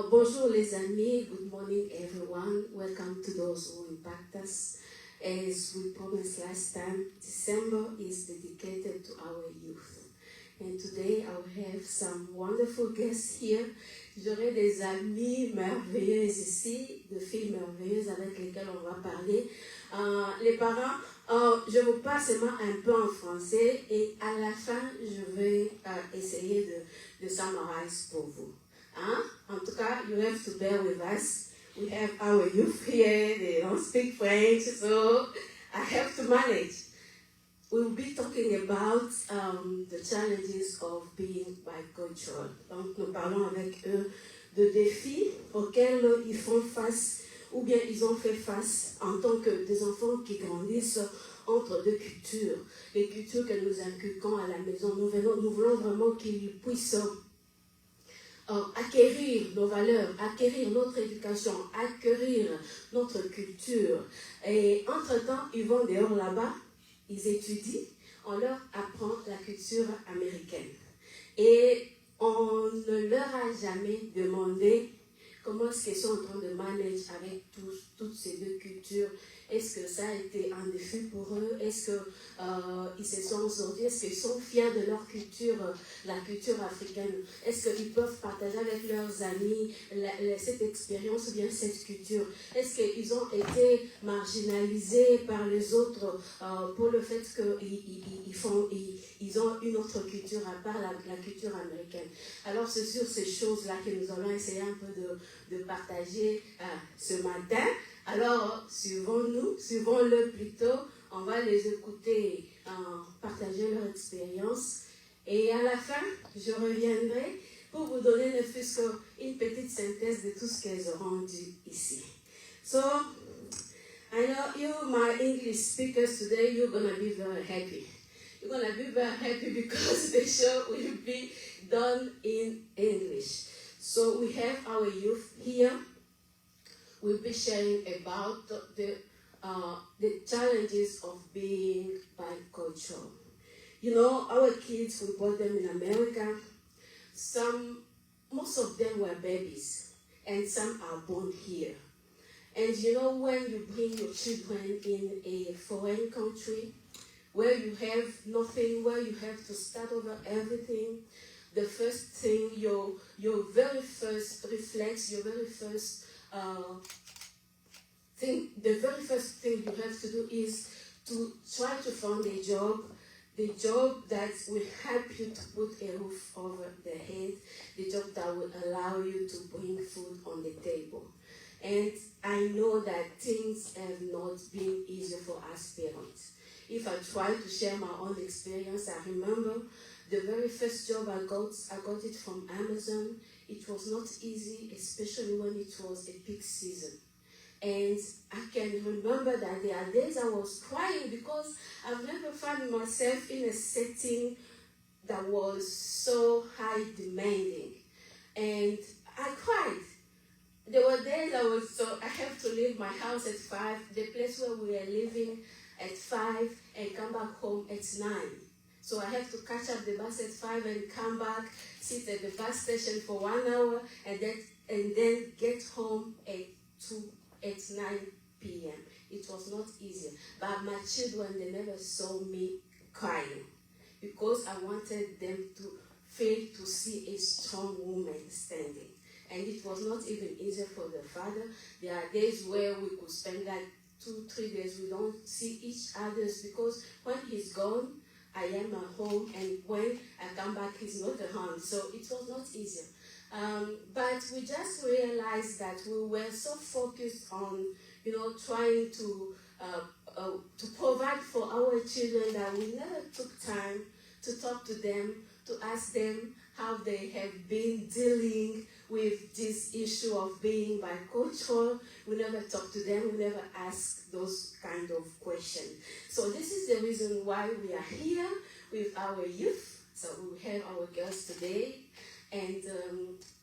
Bonjour les amis, good morning everyone. Welcome to those who impact us. As we promised last time, December is dedicated to our youth. And today I will have some wonderful guests here. J'aurai des amis merveilleuses ici, de filles merveilleuses avec lesquelles on va parler. Les parents, je vous parle seulement un peu en français et à la fin, je vais essayer de summarize pour vous. En tout cas, you have to bear with us. We have our youth here, they don't speak French, so I have to manage. We'll be talking about the challenges of being bicultural. Donc, nous parlons avec eux de défis auxquels ils font face, ou bien ils ont fait face en tant que des enfants qui grandissent entre deux cultures. Les cultures que nous inculquons à la maison, nous voulons vraiment qu'ils puissent acquérir nos valeurs, acquérir notre éducation, acquérir notre culture. Et entre-temps, ils vont dehors là-bas, ils étudient, on leur apprend la culture américaine. Et on ne leur a jamais demandé comment est-ce qu'ils sont en train de manager avec toutes ces deux cultures. Est-ce que ça a été un défi pour eux? Est-ce qu'ils se sont sortis? Est-ce qu'ils sont fiers de leur culture, la culture africaine? Est-ce qu'ils peuvent partager avec leurs amis cette expérience ou bien cette culture? Est-ce qu'ils ont été marginalisés par les autres pour le fait qu'ils ont une autre culture à part la culture américaine? Alors c'est sur ces choses-là que nous allons essayer un peu de partager ce matin. Alors, suivons-le plutôt, on va les écouter, partager leur expérience. Et à la fin, je reviendrai pour vous donner ne fût-ce qu'une petite synthèse de tout ce qu'elles auront dit ici. So, I know you, my English speakers today, you're going to be very happy. You're going to be very happy because the show will be done in English. So, we have our youth here. We'll be sharing about the challenges of being bicultural. You know, our kids, we brought them in America. Most of them were babies, and some are born here. And you know, when you bring your children in a foreign country, where you have nothing, where you have to start over everything, the first thing, your very first reflex, your very first the very first thing you have to do is to try to find a job, the job that will help you to put a roof over the head, the job that will allow you to bring food on the table. And I know that things have not been easy for us parents. If I try to share my own experience, I remember the very first job I got it from Amazon. It was not easy, especially when it was a peak season. And I can remember that there are days I was crying because I've never found myself in a setting that was so high demanding. And I cried. There were days I have to leave my house at 5, the place where we were living at 5, and come back home at 9. So I have to catch up the bus at 5 and come back, sit at the bus station for 1 hour, and then get home at 9 p.m. It was not easy. But my children, they never saw me crying because I wanted them to see a strong woman standing. And it was not even easy for the father. There are days where we could spend like 2-3 days. We don't see each other because when he's gone, I am at home, and when I come back, he's not around. So it was not easy. But we just realized that we were so focused on, trying to provide for our children that we never took time to talk to them, to ask them how they have been dealing with this issue of being bicultural. We never talk to them, we never ask those kind of questions. So this is the reason why we are here with our youth. So we have our girls today, and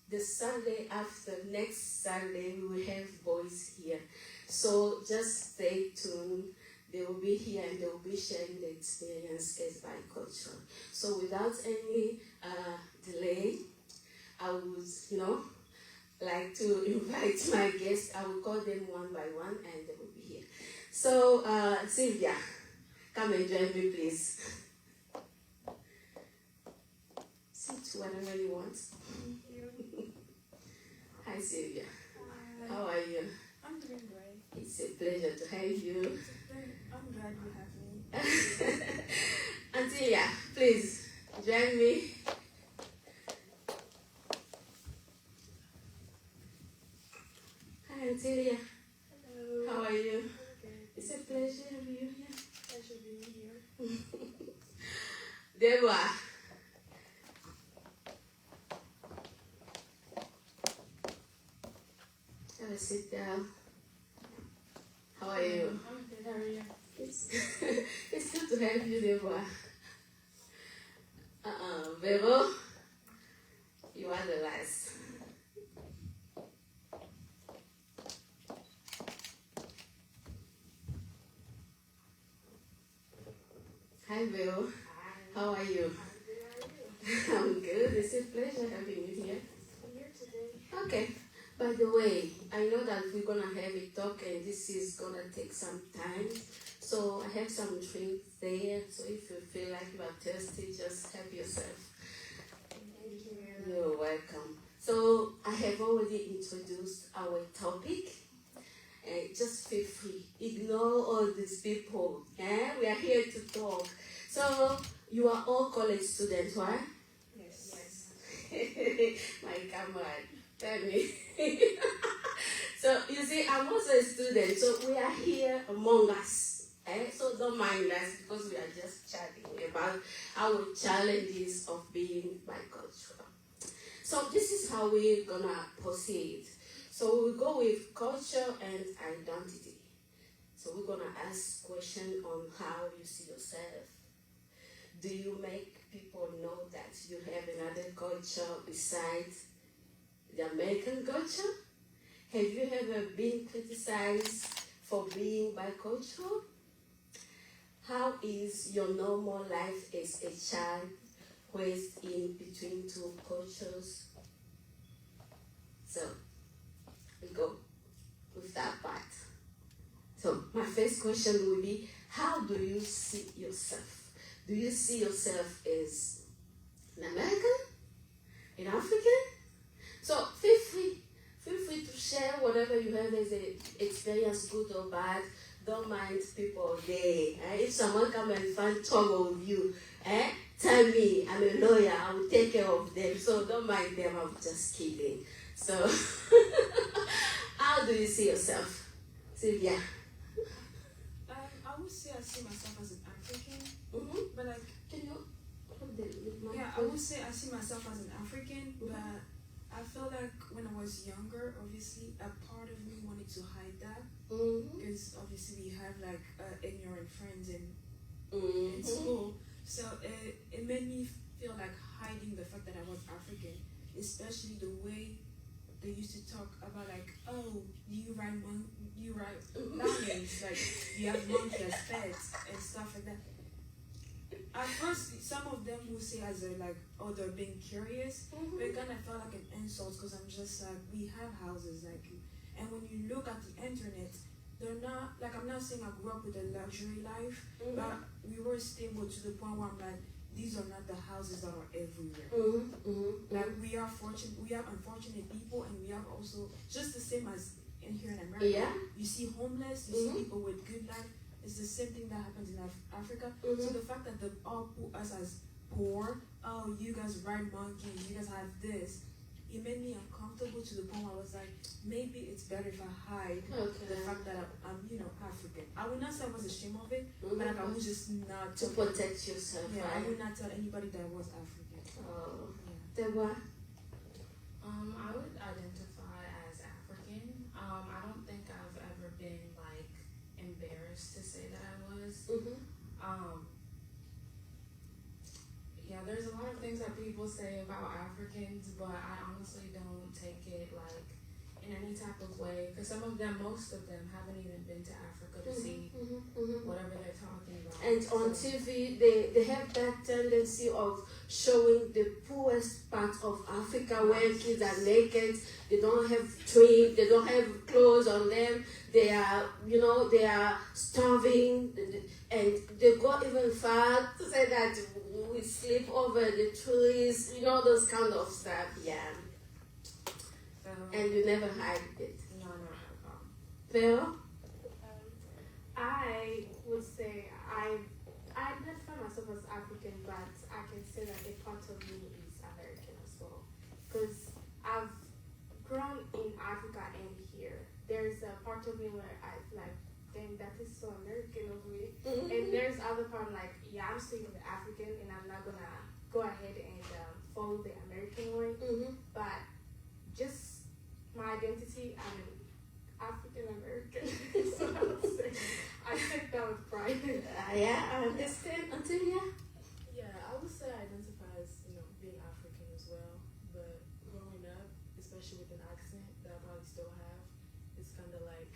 the Sunday after, next Sunday, we will have boys here. So just stay tuned. They will be here and they will be sharing the experience as bicultural. So without any delay, I would, like like to invite my guests. I will call them one by one and they will be here. So, Sylvia, come and join me, please. Sit wherever you want. Thank you. Hi, Sylvia. Hi. How are you? I'm doing great. It's a pleasure to have you. I'm glad you have me. Antilia, please join me. Hi, Antilia. Hello. How are you? Okay. It's a pleasure to have you here. Pleasure being here. Deborah. Have a sit down. How are you? I'm good. How are you? It's, it's good to have you, Deborah. Vero, you are the last. Hi, Vero. Hi. How are you? I'm good. It's a pleasure having you here. I'm here today. Okay. By the way, I know that we're gonna have a talk and this is gonna take some time. So I have some drinks there. So if you feel like you are thirsty, just help yourself. Thank you. You're welcome. So I have already introduced our topic. Just feel free. Ignore all these people. We are here to talk. So you are all college students, right? Yes. My comrade, tell me. So you see, I'm also a student, so we are here among us. So don't mind us because we are just chatting about our challenges of being bicultural. So this is how we're gonna proceed. So we'll go with culture and identity. So we're gonna ask questions on how you see yourself. Do you make people know that you have another culture besides the American culture? Have you ever been criticized for being bicultural? How is your normal life as a child raised in between two cultures? So, we go with that part. So, my first question will be, how do you see yourself? Do you see yourself as an American? An African? So, feel free to share whatever you have as an experience, good or bad. Don't mind people there. If someone come and find trouble with you, tell me, I'm a lawyer, I will take care of them. So don't mind them, I'm just kidding. So, how do you see yourself? Sylvia? I would say I see myself as an African, Mm-hmm. but like, Can you hold the mic? yeah, I would say I see myself as an African, but I feel like when I was younger, obviously, a part of me wanted to hide that. Mm-hmm. Because obviously we have like ignorant friends in Mm-hmm. school, so it made me feel like hiding the fact that I was African, especially the way they used to talk about like, oh, you ride lions, like you have monkey as pets and stuff like that. At first, some of them will say as a like, oh, they're being curious, Mm-hmm. but it kind of felt like an insult because I'm just like, we have houses like you. And when you look at the internet, they're not, like, I'm not saying I grew up with a luxury life, Mm-hmm. but we were stable to the point where I'm like, these are not the houses that are everywhere. Mm-hmm. Mm-hmm. Like, we are fortunate, we have unfortunate people, and we have also, just the same as in here in America, Yeah. you see homeless, you Mm-hmm. see people with good life. It's the same thing that happens in Africa. Mm-hmm. So the fact that they all put us as poor, oh, you guys ride monkeys, you guys have this, it made me uncomfortable to the point where I was like, maybe it's better if I hide the fact that I'm African. I would not say I was ashamed of it, Mm-hmm. but like I would just not To protect yourself, yeah, right? I would not tell anybody that I was African. Oh. Yeah. Deborah? I would identify as African. I don't think I've ever been like embarrassed to say that I was. Mm-hmm. Yeah, there's a lot of things that people say about Africans, but I honestly don't take it like in any type of way. Because most of them, haven't even been to Africa to see whatever they're talking about. And on TV, they have that tendency of showing the poorest part of Africa where kids are naked, they don't have drink, they don't have clothes on them, they are, they are starving, and they go even far to say that we sleep over the trees, those kind of stuff, yeah. And you never hide it. No, I never had a problem. Pero? I would say I identify myself as African, but I can say that a part of me is American as well. Because I've grown in Africa and here. There's a part of me where I like, dang, that is so American of me. And there's other part I'm like, yeah, I'm still the African and I'm not gonna go ahead and follow the American way. But just my identity, I'm African American. So I would say I take that with pride. Yeah, I understand. Antonia? Yeah, I would say I identify as, being African as well. But growing up, especially with an accent that I probably still have, it's kind of like,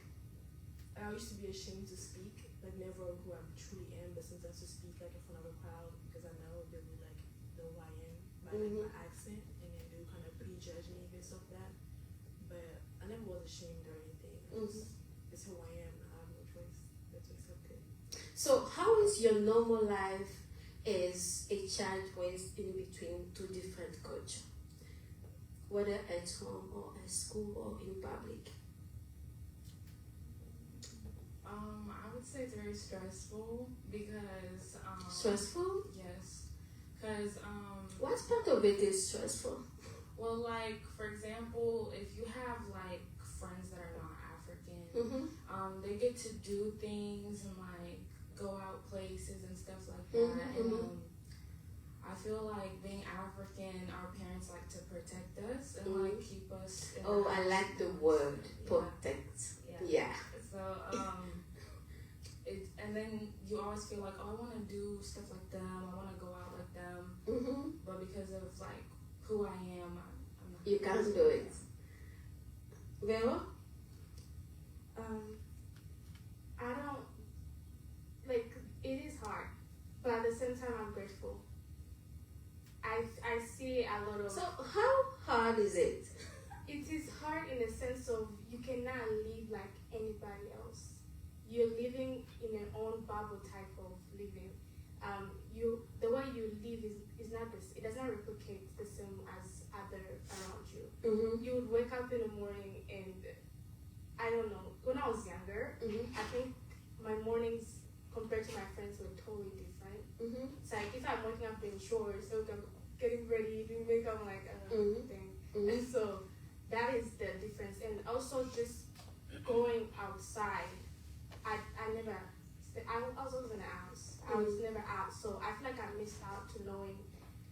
I used to be ashamed to speak, like never who I truly am, but sometimes to speak like in front of a crowd because I know they will like know who I am by like my accent, and then they will kind of prejudge me based off that. But I never was ashamed or anything. It's who I am. I have no choice but to accept it. So how is your normal life as a child raised in between two different cultures? Whether at home or at school or in public? I would say it's very stressful because Stressful? yes, because What part of it is stressful? well, like for example, if you have like friends that are not African, they get to do things and like go out places and stuff like that. And I feel like being African, our parents like to protect us and like keep us. In Oh, the I house. like the word protect. Yeah. So and then you always feel like, oh, I want to do stuff like them. I want to go out like them. But because of like who I am, I'm not. You can't do it. Vero? I don't like it is hard, but at the same time I'm grateful. I see a lot of So how hard is it? it is hard in the sense of you cannot live like anybody else. You're living in your own bubble type of living. The way you live is not this. It does not replicate the same as other around you. You would wake up in the morning and I don't know. When I was younger, I think my mornings compared to my friends were totally different. It's like if I'm waking up in shorts, so I'm getting ready, doing makeup, like thing. And so that is the difference. And also just going outside. I was always in the house. I was never out, so I feel like I missed out to knowing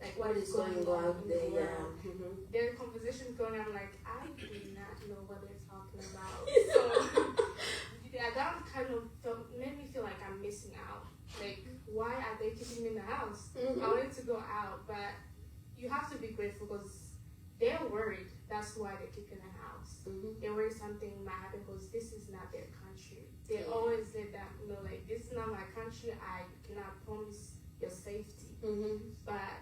like What is going on in there? the Yeah. world. There are conversations going on. I'm like, I do not know what they're talking about. So yeah, that kind of made me feel like I'm missing out. Like, why are they keeping me in the house? I wanted to go out, but you have to be grateful because they're worried. That's why they keep in the house. They're worried something might happen because this is not their country. They always say that, like, this is not my country. I cannot promise your safety. But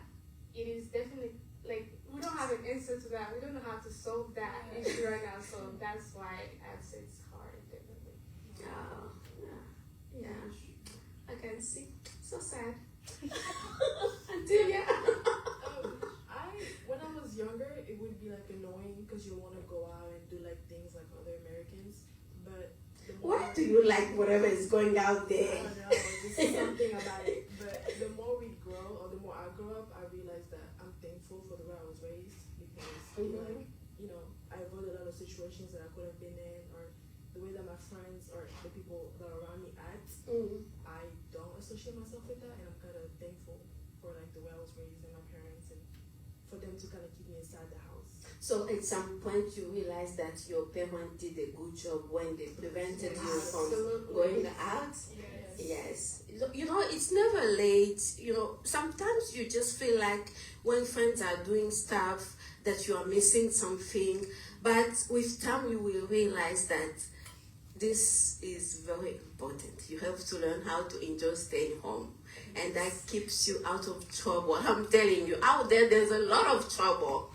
it is definitely, like, we don't have an answer to that. We don't know how to solve that issue right now. So that's why I'd say it's hard, definitely. Oh, yeah. I can see. So sad. Antonia? When I was younger, it would be like annoying because you want to go out and do like things like other Americans. But the more Why do you like whatever is going out I there? don't know, there's something about it. But the more we grow, or the more I grow up, I realize that I'm thankful for the way I was raised because like, I avoided a lot of situations that I could have been in, or the way that my friends or the people that are around me act. I don't associate myself with that, and I'm kind of thankful for like the way I was raised and my parents and for them to kind of keep me inside the house. So at some point you realized that your parents did a good job when they prevented you from going out. Yes. You know, it's never late. You know, sometimes you just feel like when friends are doing stuff that you are missing something. But with time you will realize that this is very important. You have to learn how to enjoy staying home. And that keeps you out of trouble. I'm telling you, out there's a lot of trouble.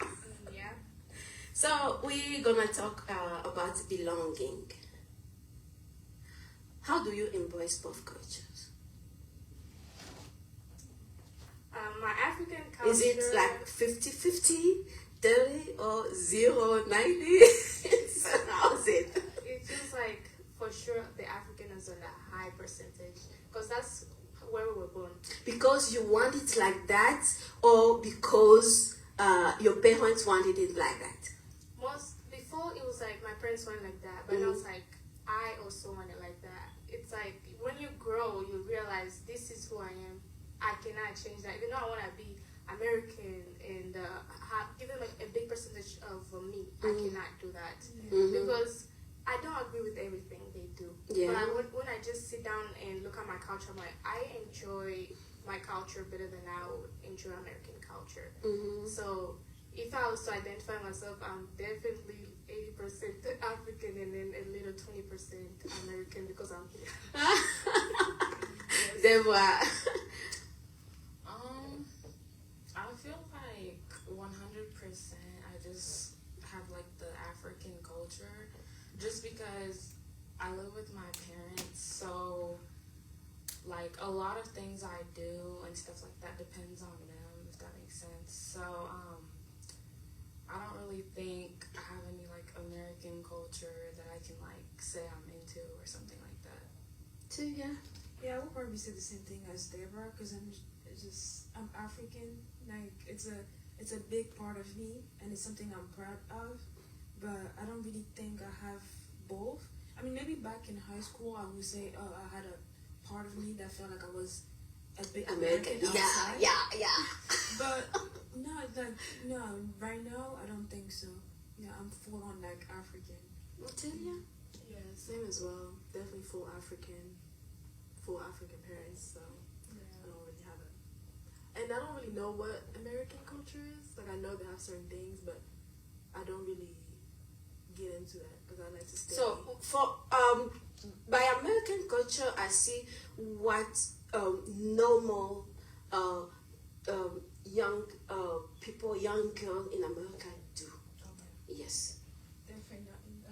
Yeah. So we're gonna talk about belonging. How do you embrace both cultures? My African culture. Is it like 50-50, 30, or 0, 90? So how's it? It feels like for sure the African is on a high percentage because that's where we were born. Because you want it like that, or because your parents wanted it like that? Before it was like my parents wanted like that, but now it's like I also want it like that. It's like when you grow, you realize this is who I am. I cannot change that. Even though I want to be American and give them a big percentage of me, I cannot do that because I don't agree with everything they do. Yeah. But when I just sit down and look at my culture, I'm like, I enjoy my culture better than I would enjoy American culture. So if I was to identify myself, I'm definitely 80% African and then a little 20% American because I'm here. Deborah. I feel like 100%. I just have like the African culture, just because I live with my parents, so like a lot of things I do and stuff like that depends on them, if that makes sense. So I don't really think I have any like American culture that I can like say I'm into or something like that. So yeah. Yeah, I would probably say the same thing as Deborah because I'm African. Like it's a big part of me and it's something I'm proud of. But I don't really think I have both. I mean, maybe back in high school I would say, oh, I had a part of me that felt like I was a bit American outside. Yeah. But no, right now I don't think so. Yeah, I'm full on like African. Celia? Yeah, same as well. Definitely full African parents, so I don't really have it. And I don't really know what American culture is. Like, I know they have certain things, but I don't really get into that because I like to stay. So for by American culture, I see what normal young people, young girls in America do. Okay. Yes. Definitely not in that.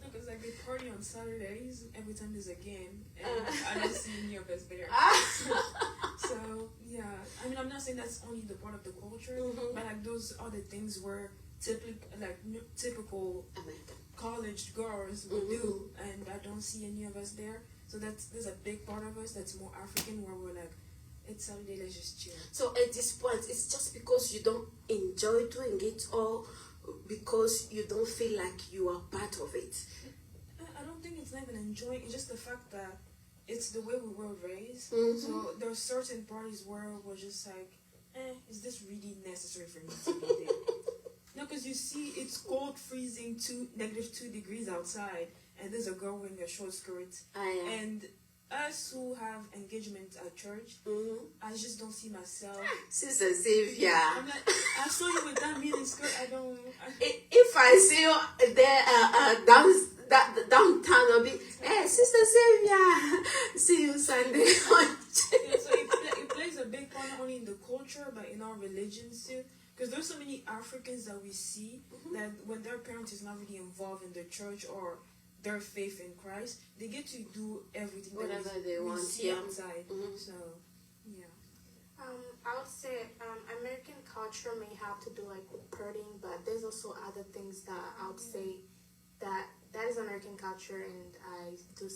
Because like they party on Saturdays every time there's a game, and I don't see any of us there. So yeah, I mean, I'm not saying that's only the part of the culture, but like those are the things where typical American college girls would do, and I don't see any of us there. So there's a big part of us that's more African, where we're like, it's Saturday, let's just chill. So at this point, it's just because you don't enjoy doing it, or because you don't feel like you are part of it? I don't think it's not even enjoying. It's just the fact that it's the way we were raised. So there are certain parties where we're just like, is this really necessary for me to be there? No, because you see, it's cold, freezing, -2 degrees outside, and there's a girl wearing a short skirt. And us who have engagement at church, I just don't see myself. Sister Sylvia, I'm like, I saw you with that mini skirt. if I see you there downtown, I'll be, hey, Sister Sylvia, see you Sunday. Yeah, so it plays a big part not only in the culture but in our religions too. Because there's so many Africans that we see that when their parent is not really involved in the church or their faith in Christ, they get to do everything Whatever that they we want, see yeah. outside. So, yeah. I would say American culture may have to do like with partying, but there's also other things that I would say that is American culture, and I do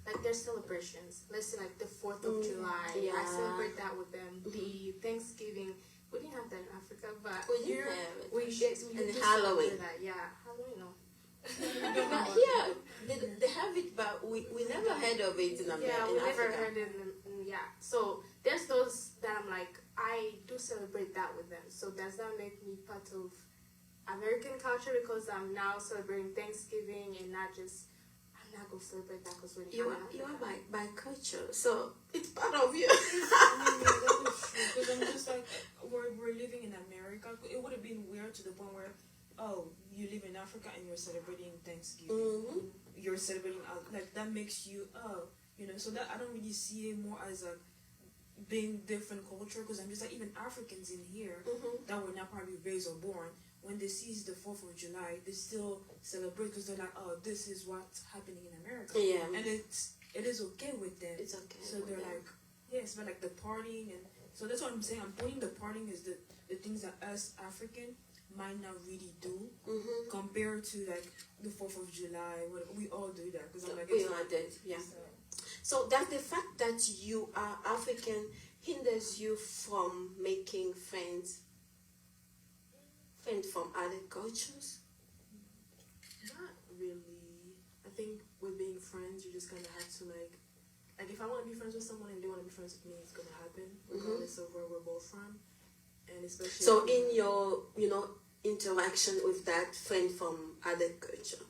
like their celebrations. Let's say like the 4th of July. Yeah. I celebrate that with them. The Thanksgiving. We didn't have that in Africa, but We here didn't have it. we And do Halloween. celebrate that. Yeah, Halloween. No. But here, they have it, but we never heard of it in America. Yeah, we never heard it. Yeah, so there's those that I'm like, I do celebrate that with them. So does that make me part of American culture because I'm now celebrating Thanksgiving and not just I'm not gonna celebrate that because You are by culture, so it's part of you. I mean, yeah, that is true. Because I'm just like, we're living in America. It would have been weird to the point where, oh, you live in Africa and you're celebrating Thanksgiving. Mm-hmm. You're celebrating, like, that makes you, so that I don't really see it more as a being different culture because I'm just like, even Africans in here Mm-hmm. that were not probably raised or born, when they see the 4th of July, they still celebrate because they're like, oh, this is what's happening in America. Yeah. And it is okay with them. It's okay. So they're like, yes, but like the partying, and so that's what I'm saying. I'm putting the partying is the things that us African might not really do Mm-hmm. compared to like the 4th of July. We all do that because I'm like, We it's are dead, yeah. so, So does the fact that you are African hinders you from making friends from other cultures? Not really. I think with being friends, you just kind of have to like if I want to be friends with someone and they want to be friends with me, it's gonna happen regardless of where we're both from, and especially. So in your interaction with that friend from other culture,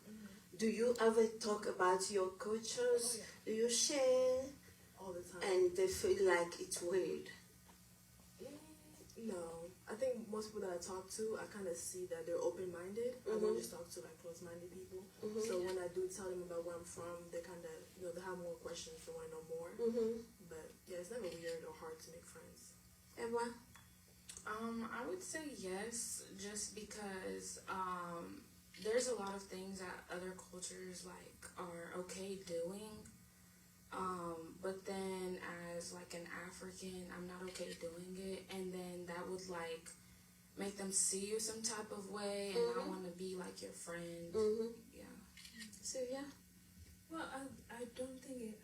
do you ever talk about your cultures? Oh, yeah. Do you share? All the time. And they feel like it's weird. No, I think most people that I talk to, I kind of see that they're open-minded. I don't just talk to like close-minded people. Mm-hmm. So when I do tell them about where I'm from, they kind of, they have more questions. They want to know more. Mm-hmm. But yeah, it's never weird or hard to make friends. Emma? I would say yes, just because there's a lot of things that other cultures like are okay doing. But then as like an African, I'm not okay doing it, and then that would like make them see you some type of way, and I want to be like your friend. Mm-hmm. Yeah. So yeah. well, I don't think it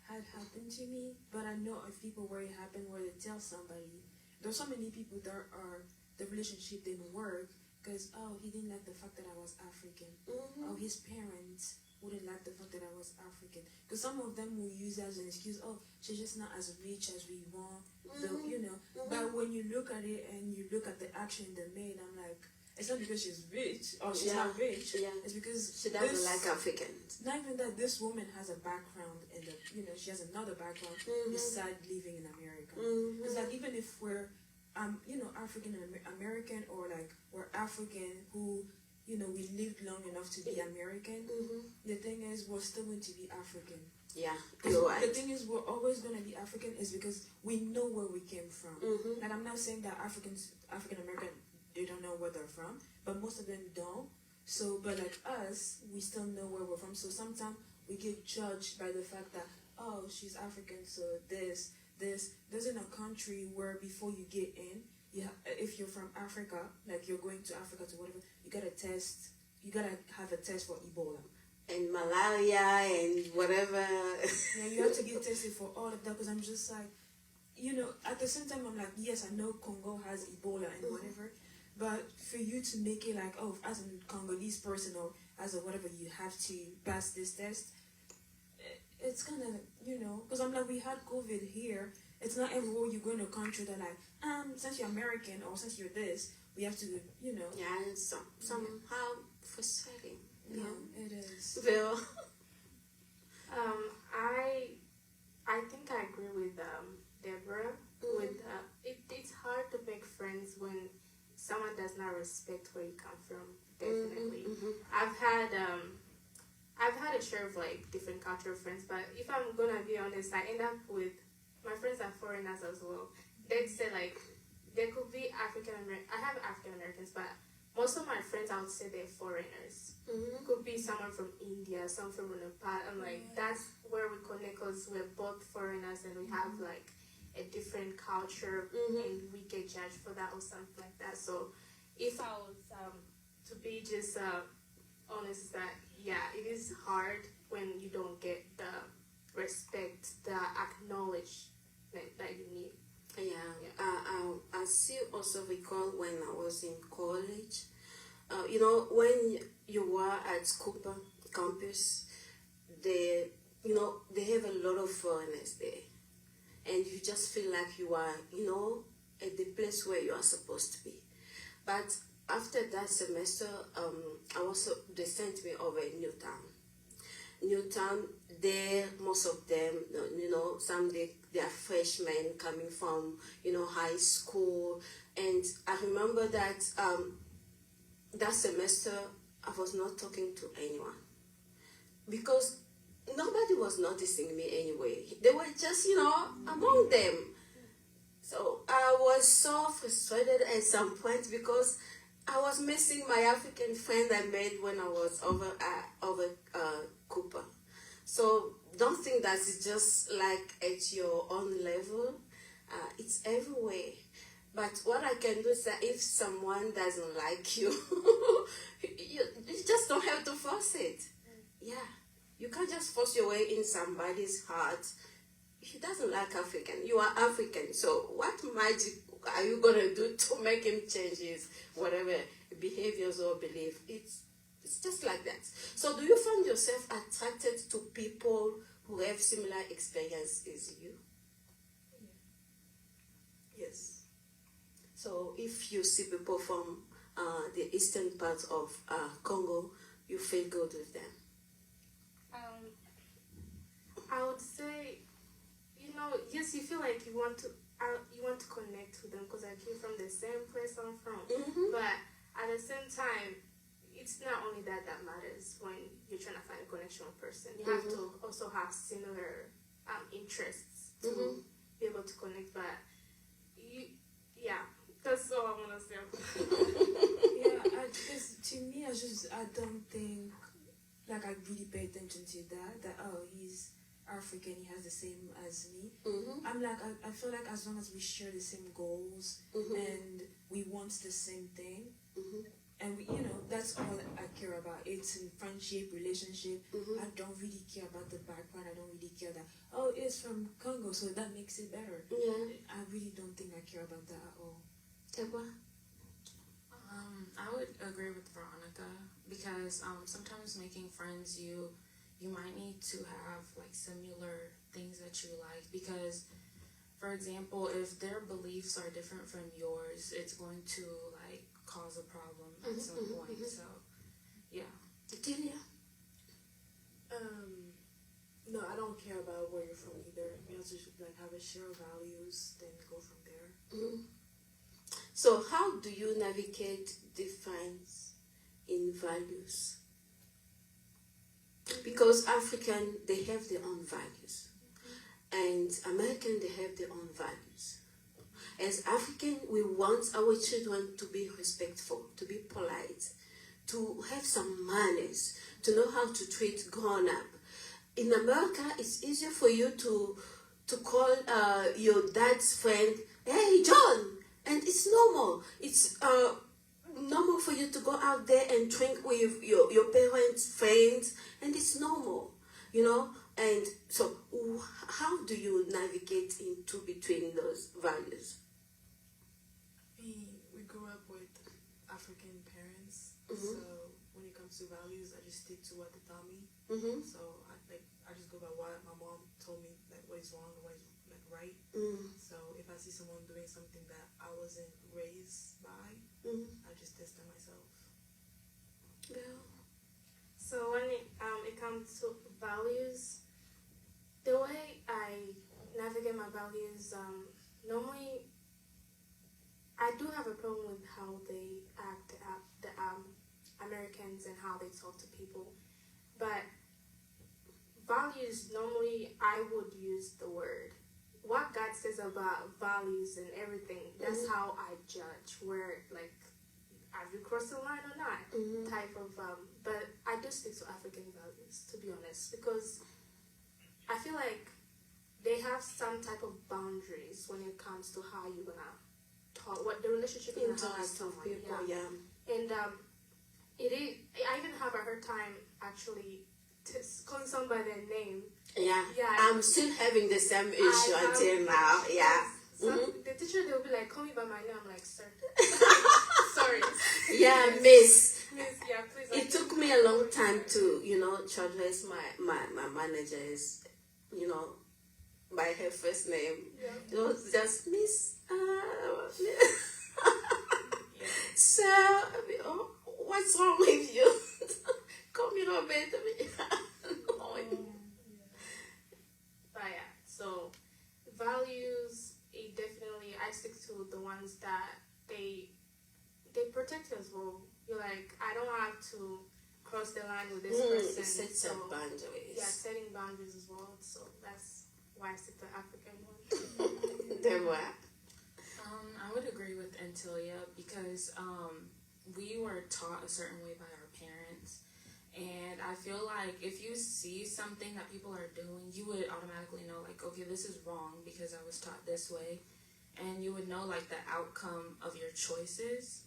had happened to me, but I know of people where it happened where they tell somebody. There's so many people that are the relationship didn't work because he didn't like the fact that I was African. Mm-hmm. Oh, his parents wouldn't like the fact that I was African. Because some of them will use it as an excuse, oh, she's just not as rich as we want. But when you look at it and you look at the action they made, I'm like, it's not because she's rich or she's not rich. Yeah. It's because She doesn't like Africans. not even that this woman has a background in the, she has another background beside living in America. Mm-hmm. It's like even if we're, African American or like we're African who, we lived long enough to be American. Mm-hmm. The thing is, we're still going to be African. Yeah, you're right. The thing is, we're always going to be African is because we know where we came from. Mm-hmm. And I'm not saying that African American, they don't know where they're from, but most of them don't. So, but like us, we still know where we're from. So sometimes we get judged by the fact that, oh, she's African, so this. There's in a country where before you get in, if you're from Africa, like you're going to Africa to whatever, you gotta have a test for Ebola. And malaria and whatever. Yeah, you have to get tested for all of that because I'm just like, at the same time I'm like, yes, I know Congo has Ebola and whatever, but for you to make it like, oh, as a Congolese person or as a whatever, you have to pass this test, it's kind of, because I'm like, we had COVID here. It's not everywhere you go in a country that like, since you're American or since you're this, we have to, Yeah, and somehow frustrating. Yeah, it is. Bill? I think I agree with Deborah. With it's hard to make friends when someone does not respect where you come from. Definitely, I've had a share of like different cultural friends, but if I'm gonna be honest, I end up with my friends are foreigners as well. They'd say like there could be African American. I have African Americans, but most of my friends I would say they're foreigners. Could be someone from India, some from Nepal. I'm like that's where we connect because we're both foreigners and we have like a different culture and we get judged for that or something like that. So if I was to be just honest, that it is hard when you don't get the respect, the acknowledgement that you need. I still also recall when I was in college. When you were at Cooper campus, they have a lot of foreigners there, and you just feel like you are, at the place where you are supposed to be. But after that semester, they sent me over in Newtown. There, most of them, some they are freshmen coming from, high school. And I remember that that semester, I was not talking to anyone because nobody was noticing me anyway. They were just, among them. So I was so frustrated at some point because I was missing my African friend I made when I was over Cooper. So don't think that it's just like at your own level. It's everywhere. But what I can do is that if someone doesn't like you, you just don't have to force it. Yeah. You can't just force your way in somebody's heart. He doesn't like African. You are African. So what magic are you going to do to make him change his whatever behaviors or belief? It's just like that. So do you find yourself attracted to people who have similar experience as you? Yeah. Yes. So if you see people from the eastern part of Congo, you feel good with them. I would say, yes, you feel like you want to connect with them because I came from the same place I'm from. Mm-hmm. But at the same time, it's not only that matters when you're trying to find a connection with a person. You have to also have similar interests to be able to connect. But that's all I want to say. Yeah, to me, I don't think, like, I really pay attention to that he's African, he has the same as me. I'm like, I feel like as long as we share the same goals and we want the same thing, and we, that's all I care about. It's in friendship, relationship. I don't really care about the background. I don't really care that, it's from Congo, so that makes it better. Yeah. I really don't think I care about that at all. Teba? I would agree with Veronica because sometimes making friends, you might need to have like similar things that you like because, for example, if their beliefs are different from yours, it's going to like cause a problem at some point. So, yeah. Delia? No, I don't care about where you're from either. You have to like have a share of values, then go from there. So how do you navigate difference in values? Because African, they have their own values. And American, they have their own values. As African, we want our children to be respectful, to be polite, to have some manners, to know how to treat grown-up. In America, it's easier for you to call your dad's friend, "Hey, John!" And it's normal. It's normal for you to go out there and drink with your parents' friends, and it's normal, And so, how do you navigate between those values? We grew up with African parents, so when it comes to values, I just stick to what they taught me. So I just go by what my mom told me, like what is wrong and what is like right. So if I see someone doing something that I wasn't raised by, I just distance myself. Yeah. So when it comes to values, the way I navigate my values, normally I do have a problem with how they act, the Americans, and how they talk to people. But values, normally I would use the word. What God says about values and everything, that's how I judge where, like, have you crossed the line or not, type of, but I do stick to African values, to be honest, because I feel like they have some type of boundaries when it comes to how you're gonna talk, what the relationship you're gonna have with someone. People, And it is, I even have a hard time actually calling somebody their name. Yeah. Yeah. I'm still having the same issue until now. Yeah. The teacher, they'll be like, "Call me by my name." I'm like, "Sir." Sorry. Yeah, Miss. Miss, yeah, please. It took me a long time to, to address my manager as, by her first name. Yeah. It was just Miss. So, what's wrong with you? Come here, Robert. But yeah, so values, it definitely, I stick to the ones that they protect as well. You're like, I don't have to cross the line with this person. Set so, some boundaries. Yeah, setting boundaries as well. So that's why I stick to the African one. Deborah? I would agree with Antilia because we were taught a certain way by our parents. And I feel like if you see something that people are doing, you would automatically know, like, okay, this is wrong because I was taught this way. And you would know, like, the outcome of your choices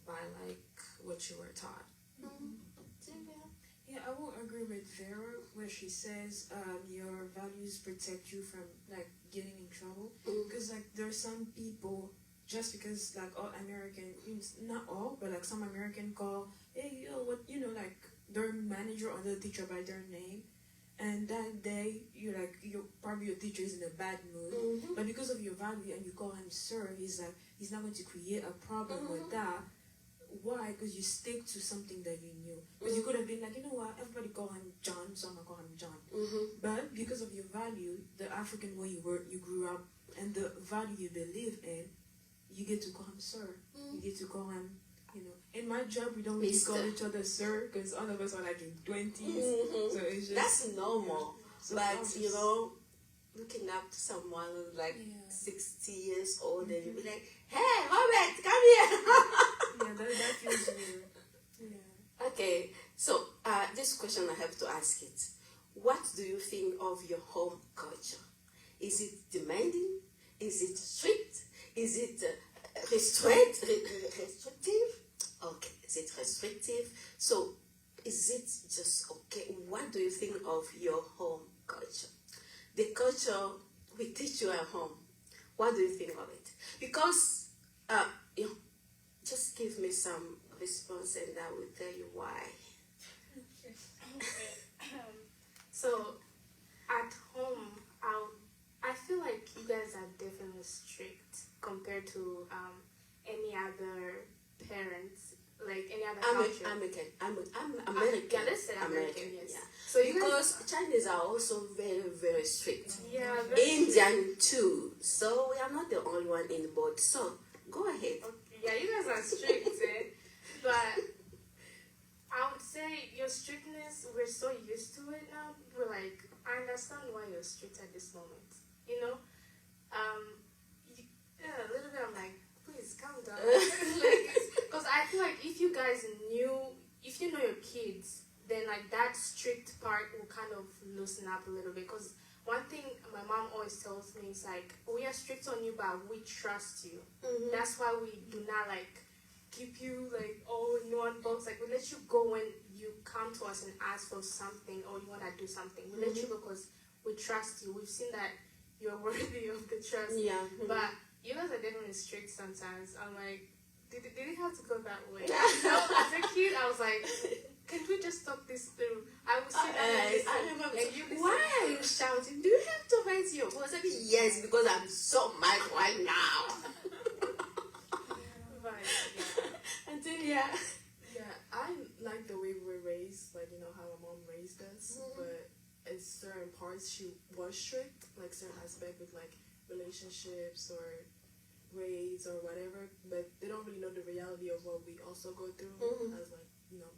by, like, what you were taught. Yeah, I will agree with Vera where she says your values protect you from like getting in trouble. Because like there are some people just because like all American, not all, but like some American call, hey yo, what like their manager or the teacher by their name, and that day you're probably your teacher is in a bad mood, but because of your value and you call him sir, he's not going to create a problem with that. Why? Because you stick to something that you knew. Because you could have been like, you know what, everybody call him John, so I'm gonna call him John. But because of your value, the African way you grew up, and the value you believe in, you get to call him sir. You get to call him, In my job, we don't really Mister. call each other sir, because all of us are like in 20s. So it's just That's normal. So But, I'll just- looking up to someone who's like Yeah. 60 years old and you be like, hey, Robert, come here. Yeah, that feels weird. Yeah. Okay, so this question I have to ask it. What do you think of your home culture? Is it demanding? Is it strict? Is it restrictive? Okay, is it restrictive? So, is it just okay? What do you think of your home culture? The culture we teach you at home. What do you think of it? Because, just give me some response and I will tell you why. So at home, I feel like you guys are definitely strict compared to any other parents, like any other culture. I'm American. Yeah, let's say American, yes. Yeah. So you guys, Because Chinese are also very, very strict. yeah, very Indian too. So we are not the only one in the boat. So go ahead. okay. Yeah, you guys are strict, but I would say your strictness, we're so used to it now. We're like, I understand why you're strict at this moment. Yeah, a little bit. I'm like, please calm down. Because I feel like if you guys if you know your kids, then like that strict part will kind of loosen up a little bit. Because one thing my mom always tells me is like, we are strict on you, but we trust you. That's why we do not like keep you like all in one box. Like we let you go when you come to us and ask for something or you want to do something. We let you go because we trust you. We've seen that you're worthy of the trust. Yeah. But you guys are definitely strict sometimes. I'm like, did it have to go that way? As a kid, I was like, can we just talk this through? I would sit down and listen, I remember. and you listen. Why are you shouting? Do you have to raise your voice? I mean, yes, because I'm so mad right now. But, yeah. Until yeah. Yeah, I like the way we were raised, like, how our mom raised us, but in certain parts she was strict, like certain aspect with like relationships or grades or whatever, but they don't really know the reality of what we also go through as like,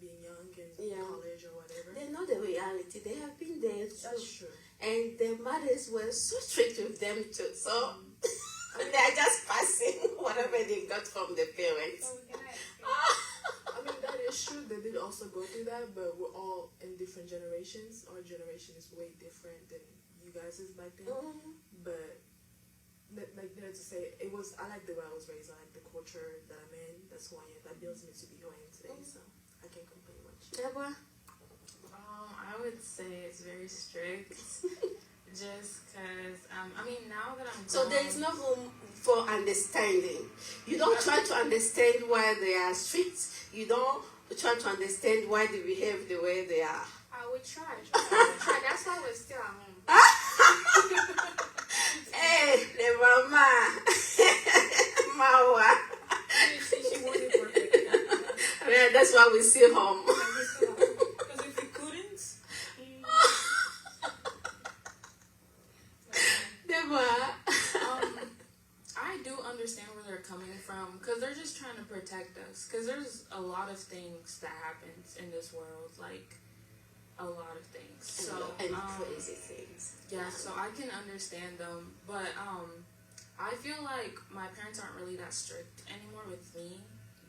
being young and college or whatever. They know the reality. They have been there too. That's true. And their mothers were so strict with them too. So they are just passing whatever they got from the parents. I mean, that is true. They did also go through that, but we're all in different generations. Our generation is way different than you guys' back then. But, like, to say, I like the way I was raised. I like the culture that I'm in. That's who I am. That builds me to be who I am today, so I can't complain much. Deborah? I would say it's very strict. Just because, now that I'm So there is no room for understanding. You don't try to understand why they are strict. You don't try to understand why they behave the way they are. We try. That's why we're still at home. Hey, the mama. Mawa. She wasn't perfect. Yeah, that's why we see home. Because if we couldn't, Deborah. I do understand where they're coming from because they're just trying to protect us. Because there's a lot of things that happens in this world, like a lot of things. So And crazy things. yeah, so I can understand them, but I feel like my parents aren't really that strict anymore with me.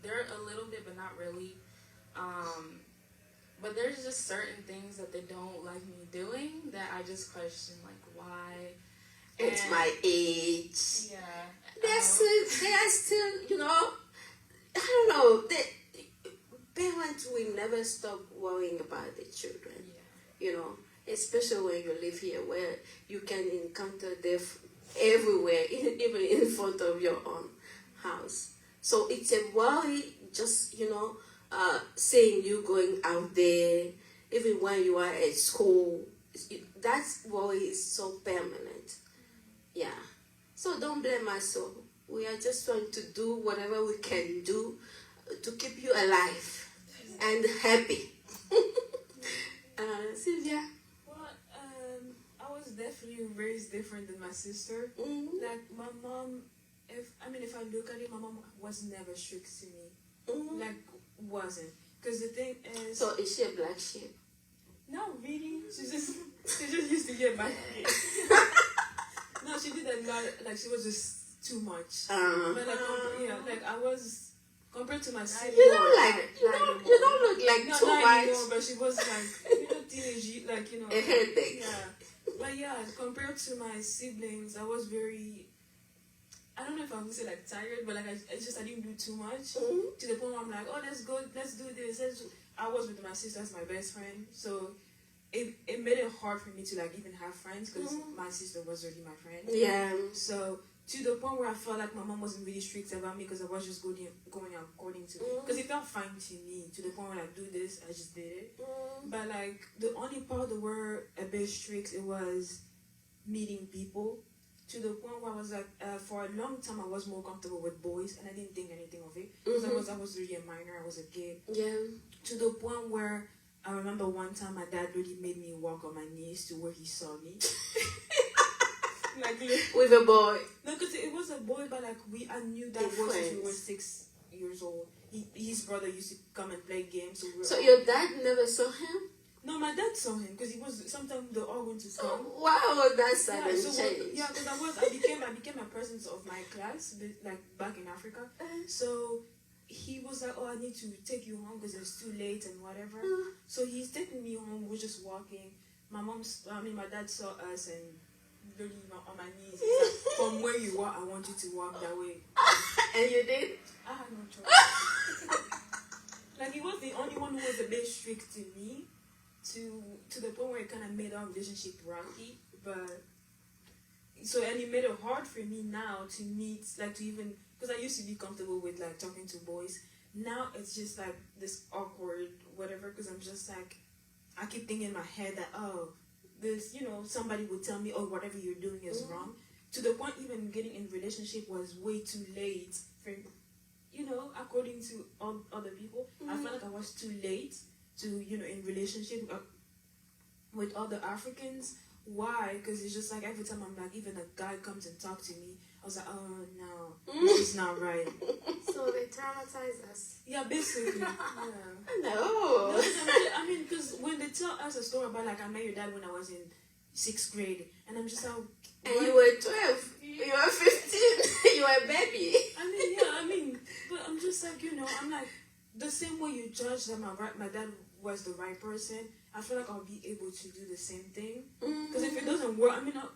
They're a little bit, but not really. But there's just certain things that they don't like me doing that I just question, like why. It's And- my age. Yeah. They are still, I don't know. Parents will never stop worrying about the children. Especially when you live here where you can encounter death everywhere, even in front of your own house. So it's a worry, just, seeing you going out there, even when you are at school. That worry is so permanent. Yeah. So don't blame us. So we are just trying to do whatever we can do to keep you alive and happy. Sylvia? well, I was definitely raised different than my sister. Mm-hmm. Like my mom, if I look at it, my mom was never strict to me. Mm-hmm. Like wasn't. Because the thing is, So is she a black sheep? no, really, she just used to get my head. No, she did a lot. Like she was just too much. But like I was compared to my sister. You don't look like No, too not much. anymore, but she was like, teenage, like, A headache. Yeah. But yeah, compared to my siblings, I was very, I don't know if I would say like tired, but like I didn't do too much. Mm-hmm. To the point where I'm like, oh, let's go, let's do this. I was with my sister as my best friend, so it made it hard for me to like even have friends because my sister was already my friend. Yeah. So to the point where I felt like my mom wasn't really strict about me because I was just going according to, because it felt fine to me, to the point where like do this, I just did it. But like the only part that were a bit strict, it was meeting people, to the point where I was like, for a long time I was more comfortable with boys and I didn't think anything of it because I was really a minor, I was a kid. Yeah. To the point where I remember one time my dad really made me walk on my knees to where he saw me. Like With a boy. no, because it was a boy, but like I knew that boy since we were 6 years old. His brother used to come and play games. So your dad never saw him? No, my dad saw him because he was sometimes they all went to school. Wow, that's sudden Yeah, change. yeah, because I became a president of my class, like back in Africa. So he was like, oh, I need to take you home because it's too late and whatever. So he's taking me home. We're just walking. My dad saw us and really on my knees. He's like, from where you are, I want you to walk that way. And you did? I had no choice. Like he was the only one who was a bit strict to me, to the point where it kind of made our relationship rocky. But so and it made it hard for me now to meet, like to even, because I used to be comfortable with like talking to boys. Now it's just like this awkward whatever, because I'm just like, I keep thinking in my head that this, somebody would tell me, oh, whatever you're doing is wrong. To the point even getting in relationship was way too late for, according to other people. I felt like I was too late to, in relationship with other Africans. Why? Because it's just like every time I'm like, even a guy comes and talks to me, I was like, oh no, this is not right. So they traumatize us. Yeah, basically. Yeah. No. I mean, because when they tell us a story about like I met your dad when I was in 6th grade, and I'm just like, And you were 12. You were 15. You were a baby. I mean, but I'm just like, I'm like, the same way you judge that my dad was the right person, I feel like I'll be able to do the same thing. Because if it doesn't work,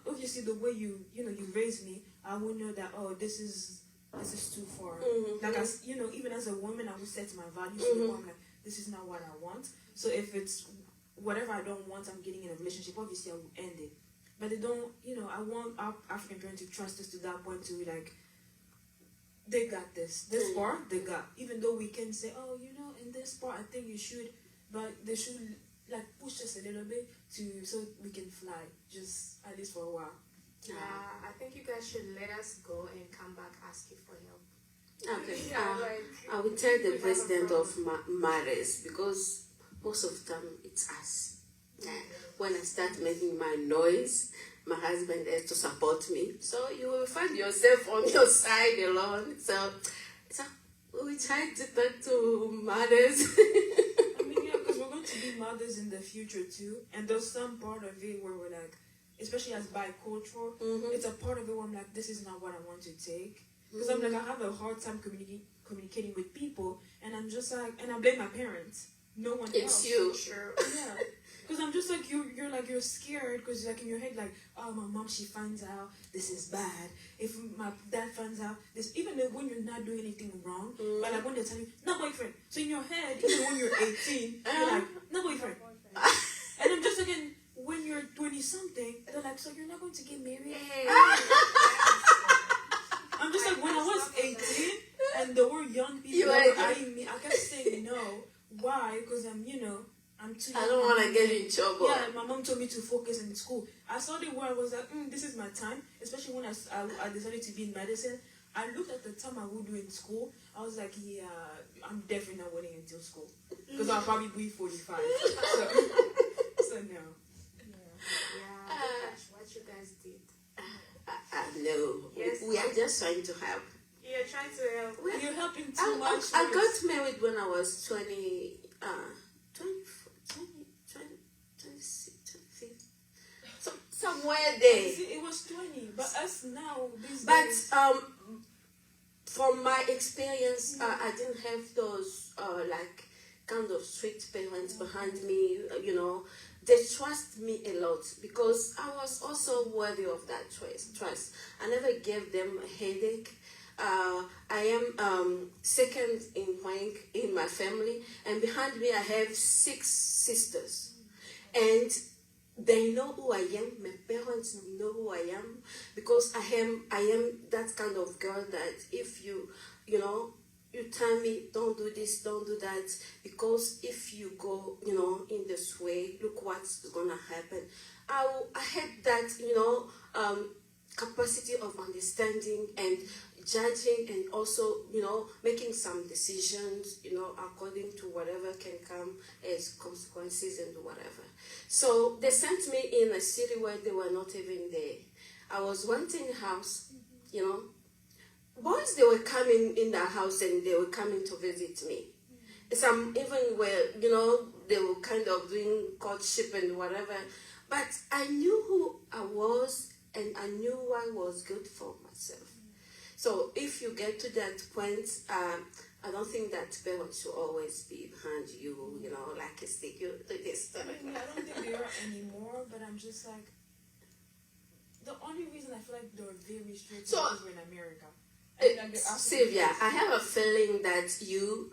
obviously the way you raised me, I would know that, oh, this is too far. Like, even as a woman, I would set my values. I'm like, this is not what I want. So if it's whatever I don't want, I'm getting in a relationship, obviously I will end it. But they don't, I want our African parents to trust us to that point to like, they got this part, they got. Even though we can say, oh, in this part, I think you should, but they should like push us a little bit so we can fly, just at least for a while. I think you guys should let us go and come back ask you for help. Okay. Yeah, like, I will tell the we have a president of problem. mothers because most of the time it's us. Yeah. When I start making my noise, my husband has to support me. So you will find yourself on your side alone. So we try to talk to mothers. I mean, yeah, because we're going to be mothers in the future too, and there's some part of it where we're like, especially as bicultural, it's a part of it where I'm like, this is not what I want to take. Because I'm like, I have a hard time communicating with people, and I'm just like, and I blame my parents, no one else. It's you. Sure. Yeah, because I'm just like, you're scared, because like in your head, like, oh, my mom, she finds out this is bad. If my dad finds out this, even though when you're not doing anything wrong, but like when they tell you, no boyfriend. So in your head, even when you're 18, you're like, no boyfriend. And I'm just like, when you're 20 something, they're like, so you're not going to get married? I'm just like, when I was 18 and there were young people that were eyeing me, I kept saying no. Why? Because I'm too young. I don't want to get in trouble. Yeah, my mom told me to focus in school. I saw the where I was like, this is my time. Especially when I decided to be in medicine. I looked at the time I would do in school. I was like, yeah, I'm definitely not waiting until school. Because I'll probably be 45. So no. What you guys did. No. Yes. We are just trying to help. You're trying to help. You're helping too much. I got married when I was 26, 25. So somewhere there. See, it was 20, but us now, these But days. from my experience, I didn't have those like kind of strict parents behind me. They trust me a lot because I was also worthy of that trust. I never gave them a headache. I am second in rank in my family, and behind me I have 6 sisters, and they know who I am. My parents know who I am because I am that kind of girl that if you tell me don't do this, don't do that, because if you go in this way, look what's gonna happen. I had that capacity of understanding and judging, and also making some decisions according to whatever can come as consequences and whatever. So they sent me in a city where they were not even there. I was renting a house, boys, they were coming in the house and they were coming to visit me. Some even were, they were kind of doing courtship and whatever. But I knew who I was and I knew what was good for myself. So if you get to that point, I don't think that parents should always be behind you, like a stick, you do this. I don't think they are anymore, but I'm just like, the only reason I feel like they're very strict is because we're in America. Sylvia, I have a feeling that you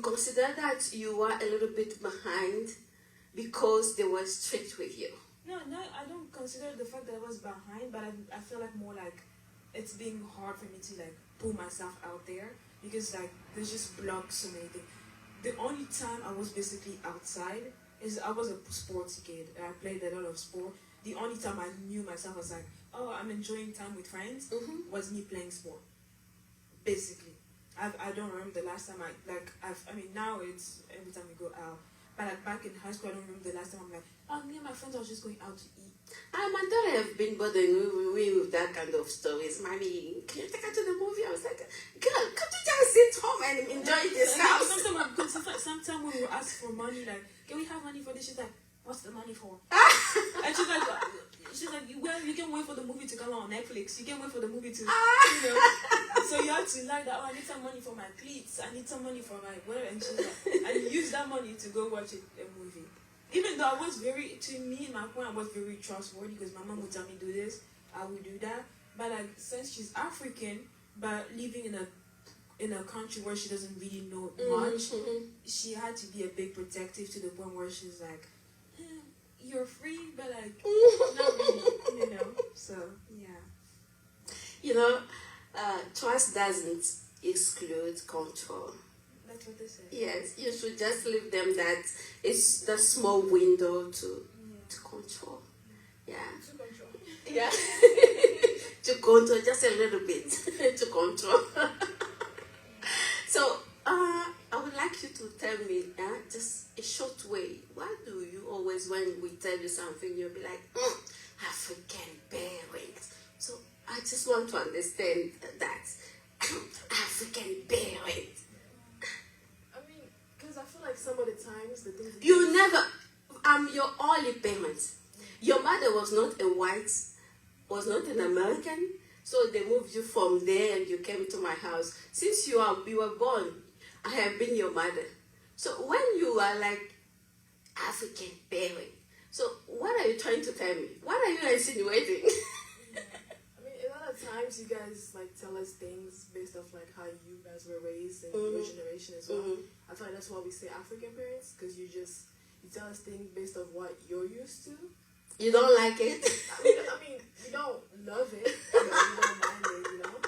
consider that you are a little bit behind because they were strict with you. No, I don't consider the fact that I was behind, but I feel like more like it's being hard for me to like pull myself out there because like there's just blocked so many things. The only time I was basically outside is I was a sports kid and I played a lot of sport. The only time I knew myself was like, oh, I'm enjoying time with friends, was me playing sport. Basically. I don't remember the last time now it's every time we go out. But like back in high school, I don't remember the last time I'm like, oh, me and my friends are just going out to eat. My daughter have been bothering me with that kind of stories. Mommy, can you take her to the movie? I was like, girl, can't you just sit home and enjoy this house? Sometimes when we ask for money, like, can we have money for this? She's like, what's the money for? And she's like, well, you can wait for the movie to come out on Netflix. You can wait for the movie to, So you have to like that. Oh, I need some money for my cleats. I need some money for my whatever. And she's like, and you use that money to go watch a movie. Even though I was to me, my point, I was very trustworthy because my mom would tell me do this, I would do that. But like, since she's African, but living in a country where she doesn't really know much, she had to be a bit protective to the point where she's like, you're free, but like, not really, So, yeah. Trust doesn't exclude control. That's what they say. Yes, you should just leave them that it's the small window to control. Yeah. To control. Yeah. To control, just a little bit to control. So, I would like you to tell me, just a short way, why do you always, when we tell you something, you'll be like, African parents. So, I just want to understand that. African parents. I mean, because I feel like some of the times the things You never, I'm your only parent. Your mother was not a white, was not an American, so they moved you from there and you came to my house. Since you were born, I have been your mother. So when you are like African parent, so what are you trying to tell me? What are you insinuating? I mean, a lot of times you guys like tell us things based off like how you guys were raised and your generation as well. I feel like that's why we say African parents, because you tell us things based off what you're used to. You don't like it? I mean, you don't love it, but you don't mind it, you know?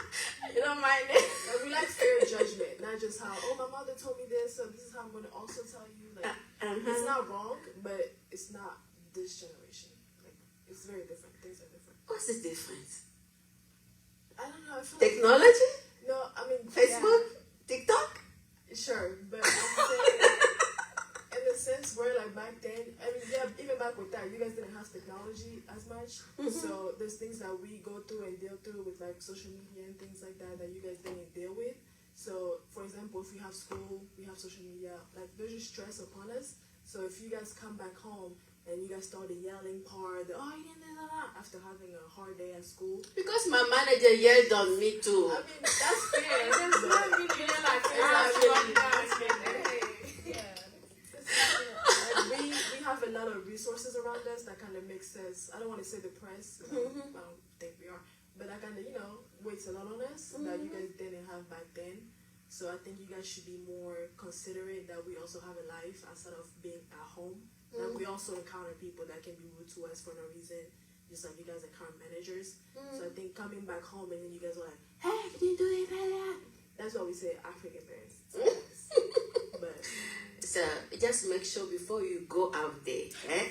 You don't mind it? Like, we like fair judgment, not just how, oh, my mother told me this, so this is how I'm going to also tell you. Like, it's not wrong, but it's not this generation. Like, it's very different. Things are different. What's the difference? I don't know. I feel like, Technology? no, I mean, Facebook? TikTok? yeah, sure, but I'm saying, in the sense where, like, back then, I mean, yeah, even back with that, you guys didn't have technology as much, so there's things that we go through and deal through with, like, social media and things like that you guys didn't deal with. So, for example, if we have school, we have social media, like, there's just stress upon us. So if you guys come back home and you guys started yelling hard, oh, you didn't do that, after having a hard day at school. Because my manager yelled on me too. I mean, that's fair. There's but- not really like we have a lot of resources around us that kind of makes us, I don't want to say depressed, I don't think we are, but that kind of, weighs a lot on us that you guys didn't have back then. So I think you guys should be more considerate that we also have a life outside of being at home. Like we also encounter people that can be rude to us for no reason, just like you guys are account managers. So I think coming back home and then you guys are like, hey, you do it better. That's why we say African parents. But So just make sure before you go out there,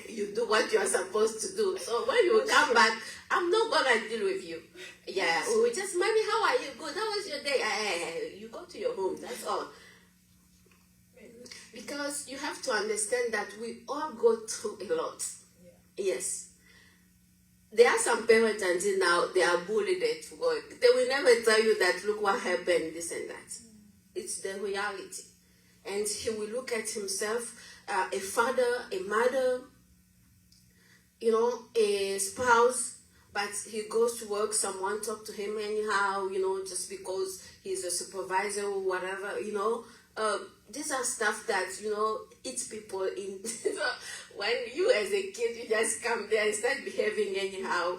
you do what you are supposed to do. So when you come back, I'm not gonna deal with you. Yeah, we will just, mommy, how are you? Good. How was your day? You go to your home. That's all. Because you have to understand that we all go through a lot. Yes. There are some parents until now, they are bullied at work. They will never tell you that, look what happened, this and that. It's the reality. And he will look at himself, a father, a mother, a spouse, but he goes to work, someone talk to him anyhow, just because he's a supervisor or whatever, these are stuff that, eats people in. When you as a kid, you just come there and start behaving anyhow.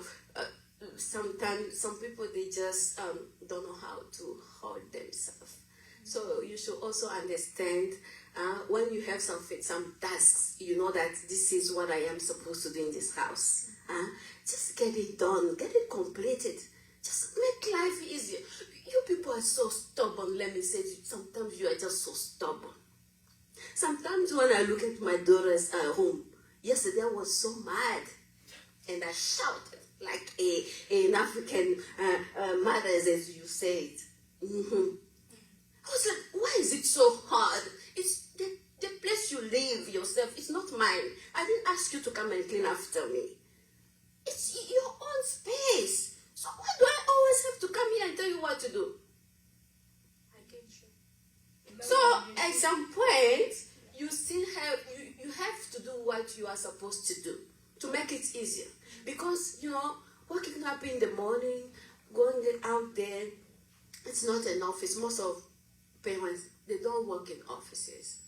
Sometimes some people, they just don't know how to hold themselves. So you should also understand when you have some tasks, you know that this is what I am supposed to do in this house. Just get it done, get it completed. Just make life easier. You people are so stubborn, let me say, sometimes you are just so stubborn. Sometimes when I look at my daughter's home, yesterday I was so mad and I shouted like an African mother, as you said. I was like, why is it so hard? It's the place you live yourself. It's not mine. I didn't ask you to come and clean after me. It's your own space. So why do I always have to come here and tell you what to do? I get you. So at some point, you still have you have to do what you are supposed to do to make it easier. Because waking up in the morning, going out there, it's not an office. Most of parents, they don't work in offices.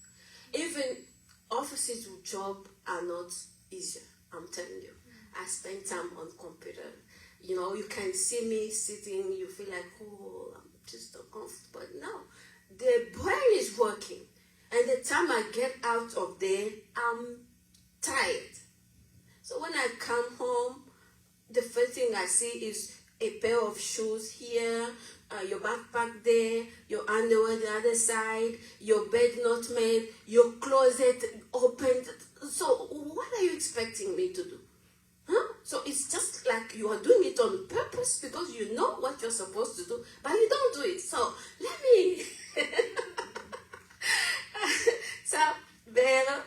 Even offices with job are not easier. I'm telling you. I spend time on computer. You can see me sitting, you feel like, oh, I'm just uncomfortable. No, the brain is working. And the time I get out of there, I'm tired. So when I come home, the first thing I see is a pair of shoes here, your backpack there, your underwear the other side, your bed not made, your closet opened. So what are you expecting me to do? Huh? So it's just like you are doing it on purpose because you know what you're supposed to do, but you don't do it. So let me. So, Bella,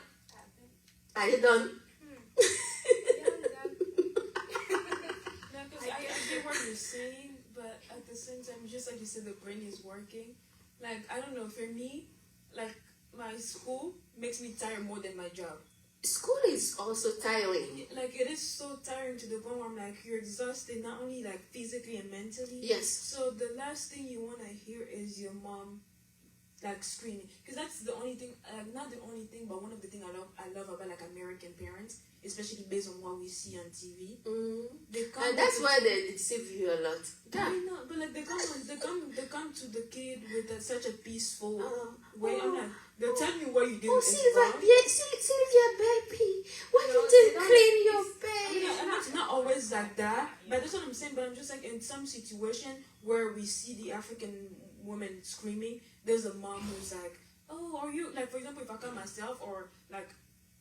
are you done? No, because I get what you're saying, but at the same time, just like you said, the brain is working. Like, I don't know, for me, like, my school makes me tired more than my job. School is also tiring. Like, it is so tiring to the point where I'm like, you're exhausted, not only like physically and mentally. Yes. So the last thing you want to hear is your mom like screaming, because that's the only thing, not the only thing, but one of the things I love about like American parents, especially based on what we see on TV. They come And that's why they deceive you a lot. I know, but like they come to the kid with such a peaceful way. I'm like, they'll tell me what you did Oh, is Sylvia, wrong. Sylvia, baby, why No, you they didn't don't- clean your I mean, bed? and it's not always like that, but that's what I'm saying. But I'm just like, in some situation where we see the African woman screaming, there's a mom who's like, oh, are you, like, for example, if I cut myself or like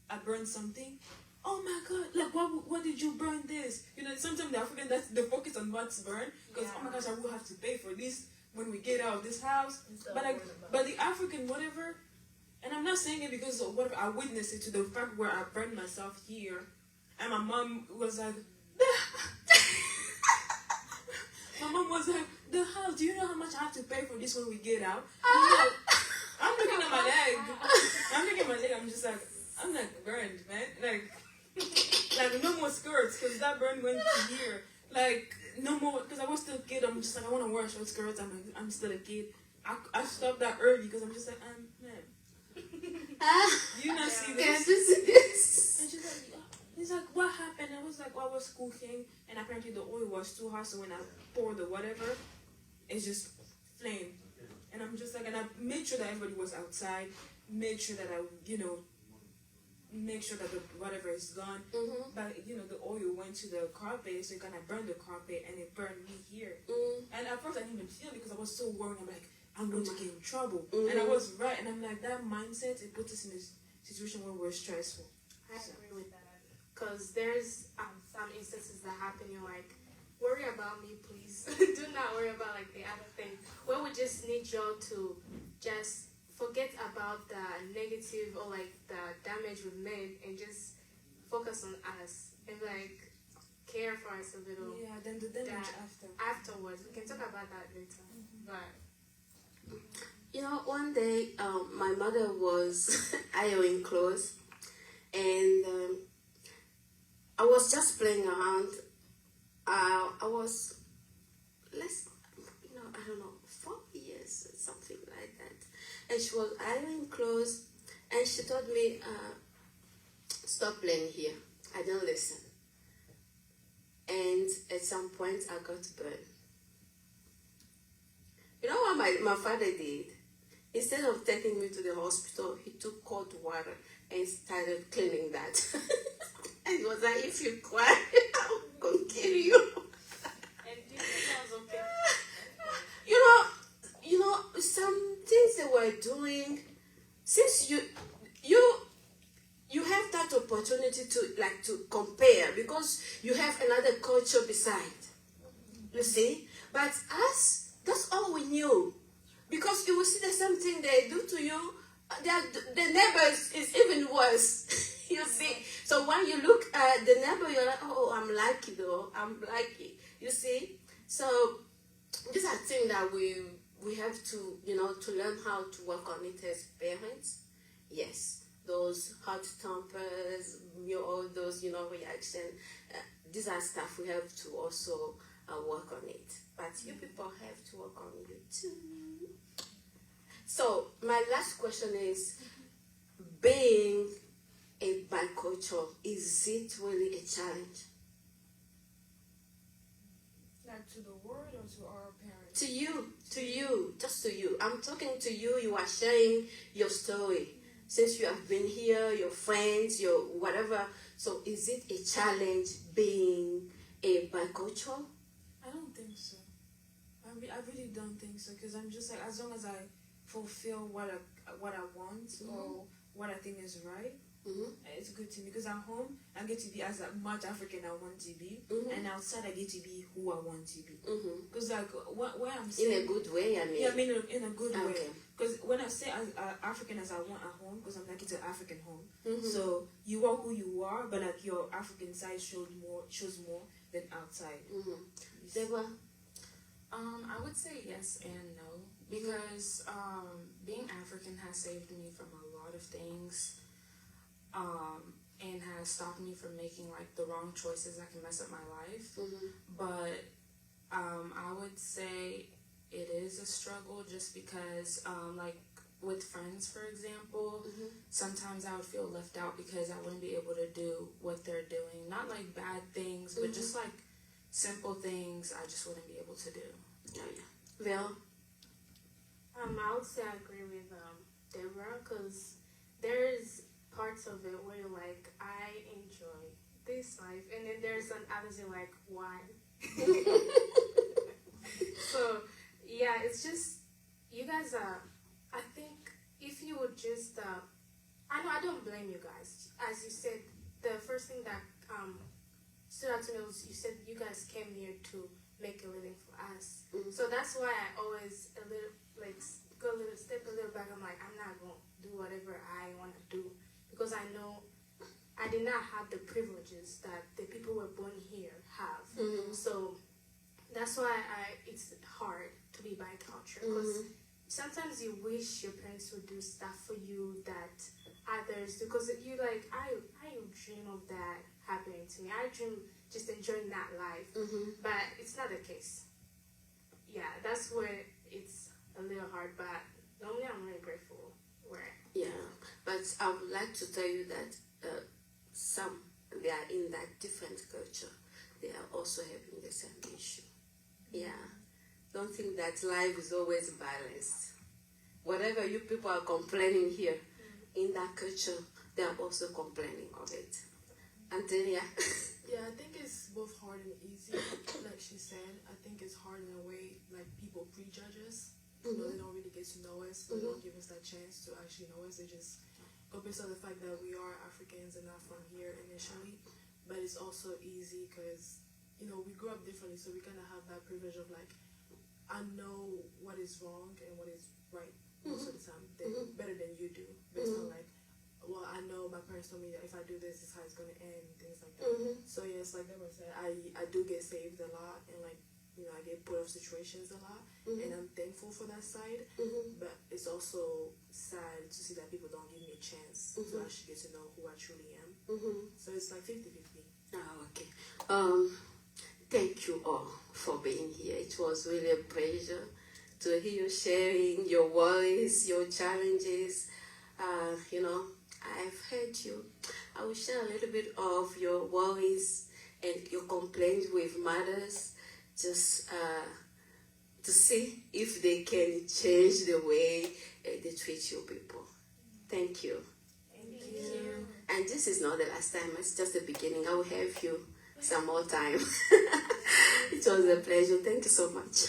I burn something, oh my god, like what did you burn this? You know, sometimes the African, that's the focus on what's burned, because oh my gosh, I will have to pay for this when we get out of this house. But like, but the African whatever, and I'm not saying it because of whatever, I witnessed it to the fact where I burned myself here, and my mom was like, my mom was like, the house, do you know how much I have to pay for this when we get out? I'm looking at my leg. I'm just like, I'm like burned, man. Like no more skirts, because that burn went to here. Like, no more, because I was still a kid. I'm just like, I want to wear short skirts. I'm still a kid. I stopped that early because I'm just like, man. Do you not see this? This. And she's like, he's like, what happened? I was like, well, I was cooking, and apparently the oil was too hot, so when I poured the whatever, it just flamed. And I'm just like, and I made sure that everybody was outside, made sure that I, make sure that the whatever is gone. But, the oil went to the carpet, so it kind of burned the carpet, and it burned me here. And at first I didn't even feel it because I was so worried. I'm like, I'm going to get in trouble. And I was right, and I'm like, that mindset, it puts us in this situation where we're stressful. I agree with that. Because there's some instances that happen, you're like, worry about me, please. Do not worry about like the other thing. Where we just need y'all to just forget about the negative or like the damage we've made and just focus on us and like care for us a little. Yeah, then the damage Afterwards. We can talk about that later. But one day my mother was ironing clothes, and I was just playing around. I was I don't know, 4 years, something like that. And she was ironing clothes, and she told me, stop playing here. I don't listen. And at some point, I got burned. You know what my father did? Instead of taking me to the hospital, he took cold water and started cleaning that. And he was like, if you cry, I'm going to kill you. and this sounds okay. Some things they were doing, since you have that opportunity to compare, because you have another culture beside, you see. But us, that's all we knew, because you will see the same thing they do to you. The neighbors is even worse. You see. So when you look at the neighbor, you're like, oh, I'm lucky though. I'm lucky. You see. So these are things that we have to, to learn how to work on it as parents. Yes, those hot tempers, all those, reaction. These are stuff we have to also work on it. But you people have to work on you too. So my last question is, being a bicultural, is it really a challenge? Like to the world or to our parents? To you, just to you. I'm talking to you. You are sharing your story. Since you have been here, your friends, your whatever. So is it a challenge being a bicultural? I don't think so. I really don't think so, because I'm just like, as long as I fulfill what I want or what I think is right, It's good to me because at home I get to be as much African I want to be, and outside I get to be who I want to be. Because like where I'm saying, in a good way, I mean. Yeah, I mean in a good way. Okay. Because when I say as African as I want at home, because I'm like it's an African home. So you are who you are, but like your African side shows more than outside. Deborah? I would say yes and no, because being African has saved me from a lot of things, and has stopped me from making like the wrong choices that can mess up my life. But I would say it is a struggle, just because like with friends, for example, sometimes I would feel left out because I wouldn't be able to do what they're doing. Not like bad things, but just like simple things I just wouldn't be able to do. Well, I would say I agree with Deborah, because there's parts of it where you're like, I enjoy this life, and then there's an others you're like, why? So yeah, it's just you guys I think if you would just I know I don't blame you guys. As you said, the first thing that stood out to me was you said you guys came here to make a living for us. So that's why I always a little like step a little back. I'm like, I'm not gonna do whatever I want to do, because I know I did not have the privileges that the people who were born here have. So that's why it's hard to be bicultural, because sometimes you wish your parents would do stuff for you that others do, because you like I dream of that happening to me. I dream just enjoying that life, but it's not the case. Yeah, that's where it's a little hard, but normally I'm really grateful where. Yeah, but I would like to tell you that some, they are in that different culture. They are also having the same issue. Yeah, don't think that life is always balanced. Whatever you people are complaining here, in that culture, they are also complaining of it. Antonia? Yeah, I think it's both hard and easy. Like she said, I think it's hard in a way, like people prejudge us. You know, they don't really get to know us. They don't give us that chance to actually know us. They just go based on the fact that we are Africans and not from here initially. But it's also easy because, you know, we grew up differently, so we kind of have that privilege of like, I know what is wrong and what is right most of the time, better than you do, based on like, well, I know my parents told me that if I do this is how it's going to end, things like that. So yeah, it's like Deborah said, I do get saved a lot, and like, you know, I get put off situations a lot, and I'm thankful for that side, but it's also sad to see that people don't give me a chance to actually get to know who I truly am. So it's like 50-50. Oh, okay. Thank you all for being here. It was really a pleasure to hear you sharing your worries, your challenges. You know, I've heard you. I will share a little bit of your worries and your complaints with mothers, just to see if they can change the way they treat you people. Thank you. Thank you. And this is not the last time, it's just the beginning. I will have you some more time. It was a pleasure. Thank you so much.